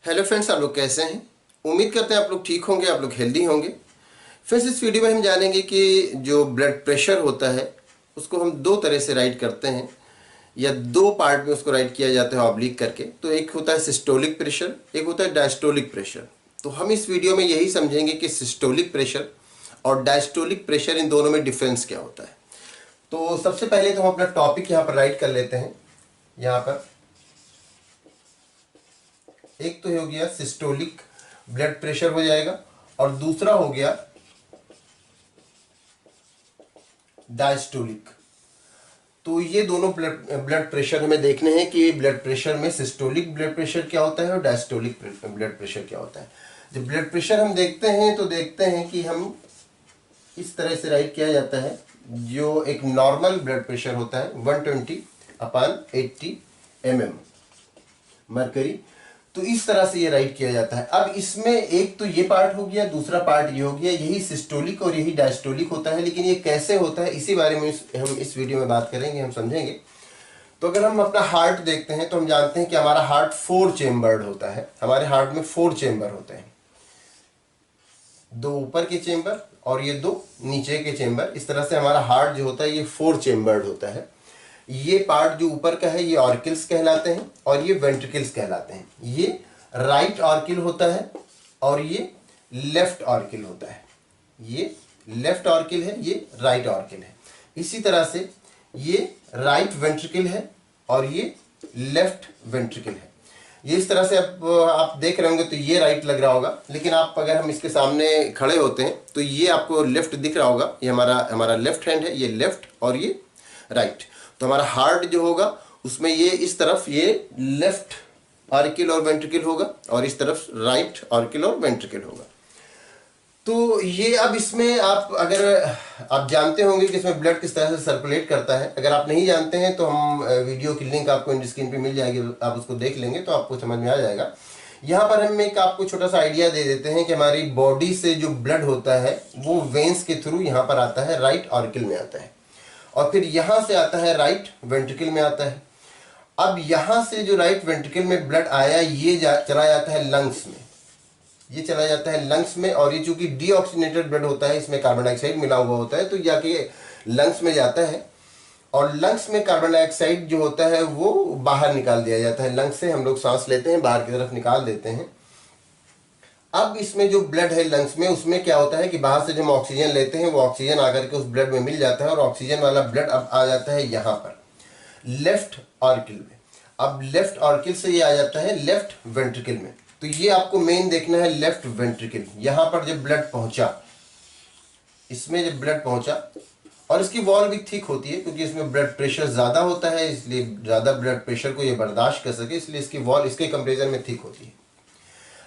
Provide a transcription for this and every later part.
Hello friends, आप लोग कैसे हैं। उम्मीद करते हैं आप लोग ठीक होंगे, आप लोग हेल्दी होंगे। फ्रेंड्स, इस वीडियो में हम जानेंगे कि जो ब्लड प्रेशर होता है उसको हम दो तरह से राइट करते हैं या दो पार्ट में उसको राइट किया जाता है ऑब्लिक करके। तो एक होता है सिस्टोलिक प्रेशर, एक होता है डायस्टोलिक प्रेशर। तो हम इस वीडियो में यही समझेंगे कि सिस्टोलिक प्रेशर और डायस्टोलिक प्रेशर, इन दोनों में डिफरेंस क्या होता है। तो सबसे पहले तो हम अपना टॉपिक यहाँ पर राइट कर लेते हैं। यहाँ पर एक तो हो गया सिस्टोलिक ब्लड प्रेशर हो जाएगा और दूसरा हो गया डायस्टोलिक। तो ये दोनों ब्लड प्रेशर हमें देखने हैं कि ब्लड प्रेशर में सिस्टोलिक ब्लड प्रेशर क्या होता है और डायस्टोलिक ब्लड प्रेशर क्या होता है। जब ब्लड प्रेशर हम देखते हैं तो देखते हैं कि हम इस तरह से राइट किया जाता है। जो एक नॉर्मल ब्लड प्रेशर होता है 120/80 mm मरकरी, तो इस तरह से ये राइट किया जाता है। अब इसमें एक तो ये पार्ट हो गया, दूसरा पार्ट ये हो गया। यही सिस्टोलिक और यही डायस्टोलिक होता है, लेकिन ये कैसे होता है इसी बारे में हम इस वीडियो में बात करेंगे, हम समझेंगे। तो अगर हम अपना हार्ट देखते हैं तो हम जानते हैं कि हमारा हार्ट 4 चेम्बर्ड होता है। हमारे हार्ट में 4 चेम्बर होते हैं, 2 ऊपर के चेम्बर और ये 2 नीचे के चेम्बर। इस तरह से हमारा हार्ट जो होता है ये 4 चेम्बर्ड होता है। ये पार्ट जो ऊपर का है ये ऑर्किल्स कहलाते हैं और ये वेंट्रिकल्स कहलाते हैं। ये राइट ऑर्किल होता है और ये लेफ्ट ऑर्किल होता है। ये लेफ्ट ऑर्किल है, ये राइट ऑर्किल है। इसी तरह से ये राइट वेंट्रिकल है और ये लेफ्ट वेंट्रिकल है। ये इस तरह से आप देख रहे होंगे तो ये राइट लग रहा होगा, लेकिन आप अगर हम इसके सामने खड़े होते हैं तो ये आपको लेफ्ट दिख रहा होगा। ये हमारा लेफ्ट हैंड है, ये लेफ्ट और ये राइट। तो हमारा हार्ट जो होगा उसमें ये इस तरफ ये लेफ्ट ऑर्किल और वेंट्रिकल होगा और इस तरफ राइट ऑर्किल और वेंट्रिकल होगा। तो ये अब इसमें आप जानते होंगे कि इसमें ब्लड किस तरह से सर्कुलेट करता है। अगर आप नहीं जानते हैं तो हम वीडियो की लिंक आपको इन स्क्रीन पे मिल जाएगी, आप उसको देख लेंगे तो आपको समझ में आ जाएगा। यहाँ पर हम एक आपको छोटा सा आइडिया दे देते हैं कि हमारी बॉडी से जो ब्लड होता है वो वेन्स के थ्रू यहाँ पर आता है, राइट ऑर्किल में आता है और फिर यहाँ से आता है राइट वेंट्रिकल में आता है। अब यहाँ से जो राइट वेंट्रिकल में ब्लड आया ये चला जाता है लंग्स में, ये चला जाता है लंग्स में। और ये चूंकि डीऑक्सीजनेटेड ब्लड होता है, इसमें कार्बन डाइऑक्साइड मिला हुआ होता है, तो जाके लंग्स में जाता है और लंग्स में कार्बन डाइऑक्साइड जो होता है वो बाहर निकाल दिया जाता है। लंग्स से हम लोग सांस लेते हैं, बाहर की तरफ निकाल देते हैं। अब इसमें जो ब्लड है लंग्स में, उसमें क्या होता है कि बाहर से जब हम ऑक्सीजन लेते हैं वो ऑक्सीजन आकर के उस ब्लड में मिल जाता है और ऑक्सीजन वाला ब्लड अब आ जाता है यहाँ पर लेफ्ट ऑर्किल में। अब लेफ्ट ऑर्किल से ये आ जाता है लेफ्ट वेंट्रिकल में। तो ये आपको मेन देखना है लेफ्ट वेंट्रिकल। यहाँ पर जब ब्लड पहुंचा, इसमें जब ब्लड पहुंचा, और इसकी वॉल भी ठीक होती है क्योंकि इसमें ब्लड प्रेशर ज्यादा होता है, इसलिए ज्यादा ब्लड प्रेशर को ये बर्दाश्त कर सके, इसलिए इसकी वॉल इसके कंपेरिजन में ठीक होती है।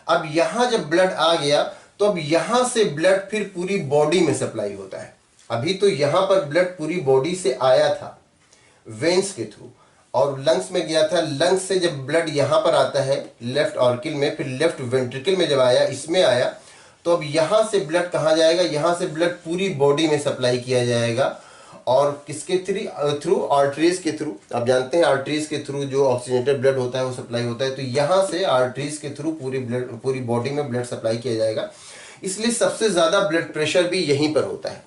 अब यहां जब ब्लड आ गया तो अब यहां से ब्लड फिर पूरी बॉडी में सप्लाई होता है। अभी तो यहां पर ब्लड पूरी बॉडी से आया था वेन्स के थ्रू और लंग्स में गया था। लंग्स से जब ब्लड यहां पर आता है लेफ्ट ऑर्किल में, फिर लेफ्ट वेंट्रिकल में जब आया, इसमें आया, तो अब यहां से ब्लड कहां जाएगा, यहां से ब्लड पूरी बॉडी में सप्लाई किया जाएगा। और किसके थ्रू? आर्टरीज के थ्रू। आप जानते हैं आर्टरीज के थ्रू जो ऑक्सीजनेटेड ब्लड होता है वो सप्लाई होता है। तो यहां से आर्टरीज के थ्रू पूरी बॉडी में ब्लड सप्लाई किया जाएगा। इसलिए सबसे ज्यादा ब्लड प्रेशर भी यहीं पर होता है,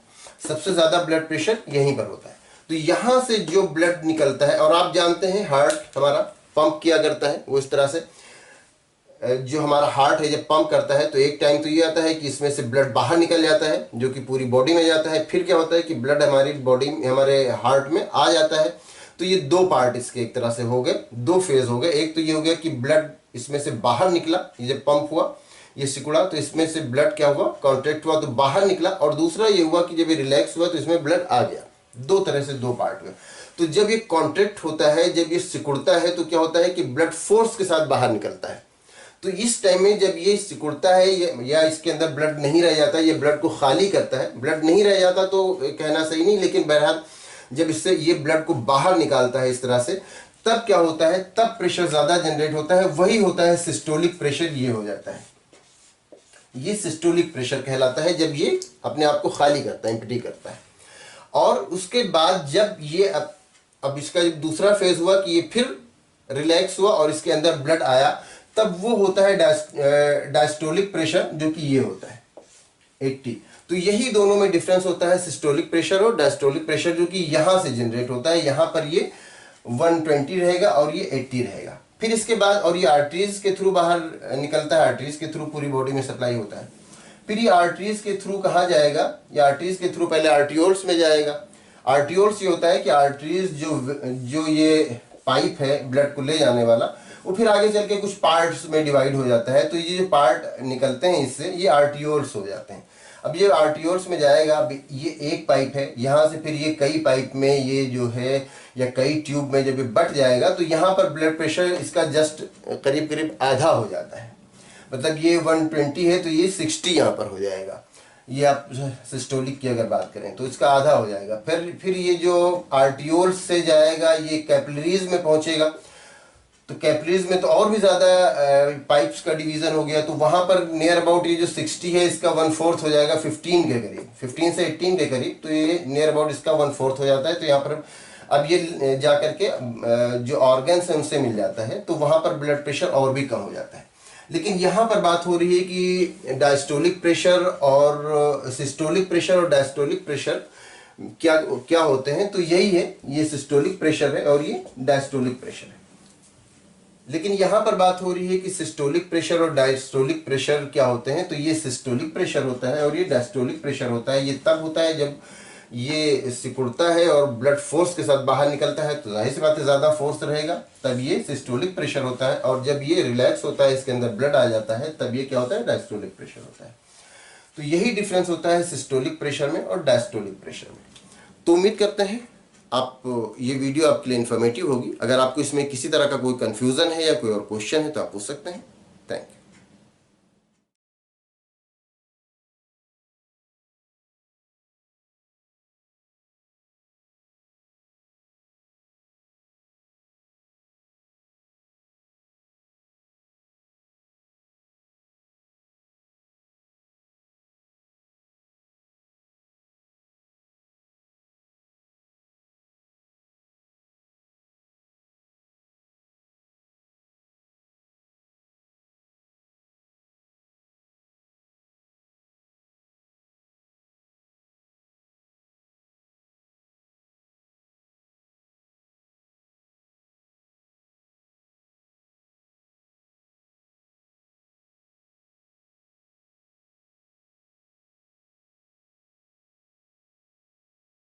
सबसे ज्यादा ब्लड प्रेशर यहीं पर होता है। तो यहां से जो ब्लड निकलता है, और आप जानते हैं हार्ट हमारा पंप किया करता है वो इस तरह से। जो हमारा हार्ट है जब पंप करता है तो एक टाइम तो ये आता है कि इसमें से ब्लड बाहर निकल जाता है जो कि पूरी बॉडी में जाता है। फिर क्या होता है कि ब्लड हमारी बॉडी में, हमारे हार्ट में आ जाता है। तो ये दो पार्ट इसके एक तरह से हो गए, दो फेज हो गए। एक तो ये हो गया कि ब्लड इसमें से बाहर निकला, ये जब पंप हुआ, ये सिकुड़ा तो इसमें से ब्लड क्या हुआ, कॉन्ट्रैक्ट हुआ तो बाहर निकला। और दूसरा ये हुआ कि जब ये रिलैक्स हुआ तो इसमें ब्लड आ गया। दो तरह से दो पार्ट में। तो जब ये कॉन्ट्रैक्ट होता है, जब ये सिकुड़ता है, तो क्या होता है कि ब्लड फोर्स के साथ बाहर निकलता है। तो इस टाइम में जब ये सिकुड़ता है या इसके अंदर ब्लड नहीं रह जाता, ये ब्लड को खाली करता है। ब्लड नहीं रह जाता तो कहना सही नहीं, लेकिन बहरहाल जब इससे ये ब्लड को बाहर निकालता है इस तरह से, तब क्या होता है, तब प्रेशर ज्यादा जनरेट होता है। वही होता है सिस्टोलिक प्रेशर, ये हो जाता है। ये सिस्टोलिक प्रेशर कहलाता है जब ये अपने आप को खाली करता है, एम्प्टी करता है। और उसके बाद जब ये अब इसका जब दूसरा फेज हुआ कि ये फिर रिलैक्स हुआ और इसके अंदर ब्लड आया, तब वो होता है डायस्टोलिक प्रेशर, जो कि ये होता है 80। तो यही दोनों में डिफरेंस होता है, सिस्टोलिक प्रेशर और डायस्टोलिक प्रेशर, जो कि यहां से जनरेट होता है। यहां पर ये 120 रहेगा और ये 80 रहेगा। फिर इसके बाद, और ये आर्टरीज के थ्रू बाहर निकलता है, आर्टरीज के थ्रू पूरी बॉडी में सप्लाई होता है। फिर ये आर्टरीज के थ्रू कहाँ जाएगा, ये आर्टरीज के थ्रू पहले आर्टियोल्स में जाएगा। आर्टियोल्स ये होता है कि आर्टरीज जो ये पाइप है ब्लड को ले जाने वाला, वो फिर आगे चल के कुछ पार्ट्स में डिवाइड हो जाता है। तो ये जो पार्ट निकलते हैं इससे, ये आर्टियोल्स हो जाते हैं। अब ये आर्टियोल्स में जाएगा, ये एक पाइप है, यहाँ से फिर ये कई पाइप में ये जो है, या कई ट्यूब में जब ये बट जाएगा, तो यहाँ पर ब्लड प्रेशर इसका जस्ट करीब करीब आधा हो जाता है। मतलब ये 120 है तो ये 60 यहाँ पर हो जाएगा। ये आप सिस्टोलिक की अगर बात करें तो इसका आधा हो जाएगा। फिर ये जो आर्टियोल्स से जाएगा, ये कैपिलरीज में पहुंचेगा। तो कैपिलरीज में तो और भी ज़्यादा पाइप्स का डिवीज़न हो गया, तो वहाँ पर नियर अबाउट ये जो 60 है इसका 1/4 हो जाएगा 15 के करीब, 15 से 18 के करीब। तो ये नियर अबाउट इसका 1/4 हो जाता है। तो यहाँ पर अब ये जा करके जो ऑर्गन्स हैं उनसे मिल जाता है, तो वहाँ पर ब्लड प्रेशर और भी कम हो जाता है। लेकिन यहाँ पर बात हो रही है कि डायस्टोलिक प्रेशर और सिस्टोलिक प्रेशर और डायस्टोलिक प्रेशर क्या क्या होते हैं। तो यही है, ये सिस्टोलिक प्रेशर है और ये डायस्टोलिक प्रेशर है। लेकिन यहाँ पर बात हो रही है कि सिस्टोलिक प्रेशर और डायस्टोलिक प्रेशर क्या होते हैं। तो ये सिस्टोलिक प्रेशर होता है और ये डायस्टोलिक प्रेशर होता है। ये तब होता है जब ये सिकुड़ता है और ब्लड फोर्स के साथ बाहर निकलता है, तो जाहिर सी बात है ज़्यादा फोर्स रहेगा, तब ये सिस्टोलिक प्रेशर होता है। और जब ये रिलैक्स होता है, इसके अंदर ब्लड आ जाता है, तब ये क्या होता है, डायस्टोलिक प्रेशर होता है। तो यही डिफरेंस होता है सिस्टोलिक प्रेशर में और डायस्टोलिक प्रेशर में। तो उम्मीद करते हैं आप ये वीडियो आपके लिए इन्फॉर्मेटिव होगी। अगर आपको इसमें किसी तरह का कोई कन्फ्यूज़न है या कोई और क्वेश्चन है तो आप पूछ सकते हैं। Thank you.